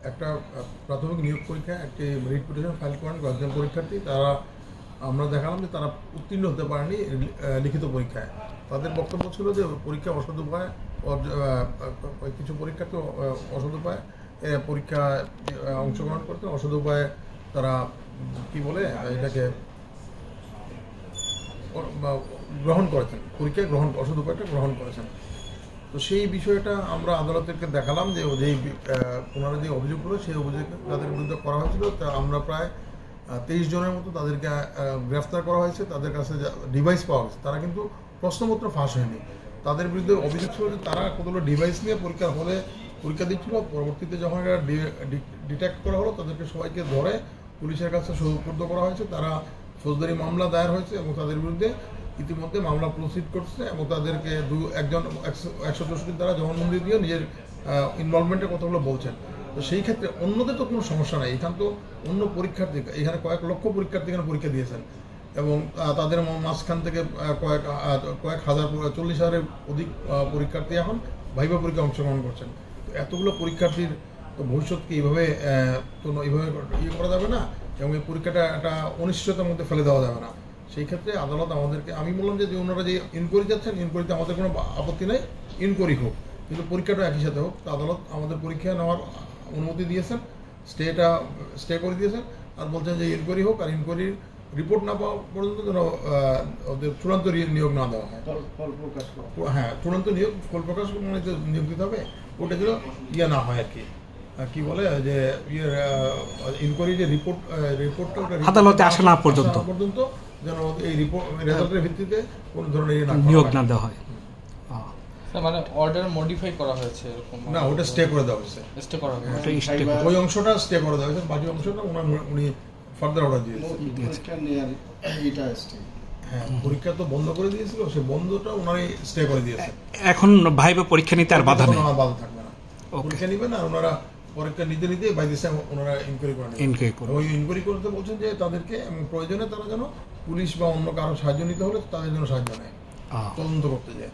একটা প্রাথমিক নিয়োগ পরীক্ষায় একটি রিট পিটিশন ফাইল করেন কয়েকজন পরীক্ষার্থী। তারা আমরা দেখালাম যে তারা উত্তীর্ণ হতে পারেনি লিখিত পরীক্ষায়। তাদের বক্তব্য ছিল যে পরীক্ষা অসৎ উপায়, কিছু পরীক্ষার্থী অসৎ উপায় পরীক্ষায় অংশগ্রহণ করতে অসৎ উপায়ে তারা কি বলে এটাকে গ্রহণ করেছেন, পরীক্ষায় অসৎ উপায়টা গ্রহণ করেছেন। তো সেই বিষয়টা আমরা আদালতকে দেখালাম যে যেই ওনারা যে অভিযোগগুলো সেই অভিযোগ তাদের বিরুদ্ধে করা হয়েছিল, তা আমরা প্রায় 23 জনের মতো তাদেরকে গ্রেফতার করা হয়েছে। তাদের কাছে ডিভাইস পাওয়া গেছে, তারা কিন্তু প্রশ্নপত্র ফাঁস হয়নি। তাদের বিরুদ্ধে অভিযোগ ছিল যে তারা কতগুলো ডিভাইস নিয়ে পরীক্ষার হলে পরীক্ষা দিচ্ছিল। পরবর্তীতে যখন এটা ডিটেক্ট করা হলো তাদেরকে সবাইকে ধরে পুলিশের কাছে সুপর্দ করা হয়েছে। তারা ফৌজদারি মামলা দায়ের হয়েছে এবং তাদের বিরুদ্ধে ইতিমধ্যে মামলা প্রসিড করছে এবং তাদেরকে একজন 164 দ্বারা জবানবন্দি দিয়ে নিজের ইনভলভমেন্টের কথাগুলো বলছেন। তো সেই ক্ষেত্রে অন্যদের তো কোনো সমস্যা নাই, এখানে তো অন্য পরীক্ষার্থী, এখানে কয়েক লক্ষ পরীক্ষার্থী এখানে পরীক্ষা দিয়েছেন এবং তাদের মাঝখান থেকে কয়েক হাজার 40,000-এর অধিক পরীক্ষার্থী এখন ভাইভা পরীক্ষায় অংশগ্রহণ করছেন। তো এতগুলো পরীক্ষার্থীর তো ভবিষ্যৎকে এইভাবে ইয়ে করা যাবে না এবং এই পরীক্ষাটা একটা অনিশ্চয়তার মধ্যে ফেলে দেওয়া যাবে না। সেই ক্ষেত্রে আদালত আমাদেরকে, আমি বললাম যে ওনারা যে ইনকোয়ারি যাচ্ছেন, ইনকোয়ারিতে আমাদের কোনো আপত্তি নেই, ইনকোয়ারি হোক, কিন্তু পরীক্ষাটা একই সাথে হোক। তো আদালত আমাদের পরীক্ষা নেওয়ার অনুমতি দিয়েছেন, স্টে করে দিয়েছেন আর বলছেন যে ইনকোয়ারি হোক, আর ইনকোয়ারির রিপোর্ট না পাওয়া পর্যন্ত যেন ওদের চূড়ান্ত নিয়োগ না দেওয়া হয়। হ্যাঁ, চূড়ান্ত নিয়োগ ফল প্রকাশ মানে নিয়োগ দিতে হবে, ওটা যেন ইয়ে না হয় আর কি বলে যে ইনকোয়ারি যে রিপোর্টটা আদালতে আসা না পর্যন্ত যেন এই রিপোর্ট রেজাল্টের ভিত্তিতে কোনো ধরনের নিয়োগ না দেওয়া হয়। মানে অর্ডার মডিফাই করা হয়েছে না, ওটা স্টে করে দেওয়া হয়েছে, স্টে করা হয়েছে, ওই অংশটা স্টে করে দেওয়া হয়েছে, বাকি অংশটা উনি ফার্দার অর্ডার দিয়েছেন। হ্যাঁ, পরীক্ষা তো বন্ধ করে দিয়েছিল, সেই বন্ধটা ওনারাই স্টে করে দিয়েছে। এখন ভাইভা পরীক্ষা নিতে আর বাধা নেই, বাধা থাকবে না, পরীক্ষা নেবেন আর ওনারা পরীক্ষা নিতে বাই দিস ওনারা ইনকোয়ারি করেন। ওই ইনকোয়ারি করতে বলছেন যে তাদেরকে প্রয়োজনে তারা যেন পুলিশ বা অন্য কারো সাহায্য নিতে হলে তাদের জন্য সাহায্য নেয়, তদন্ত করতে যায়।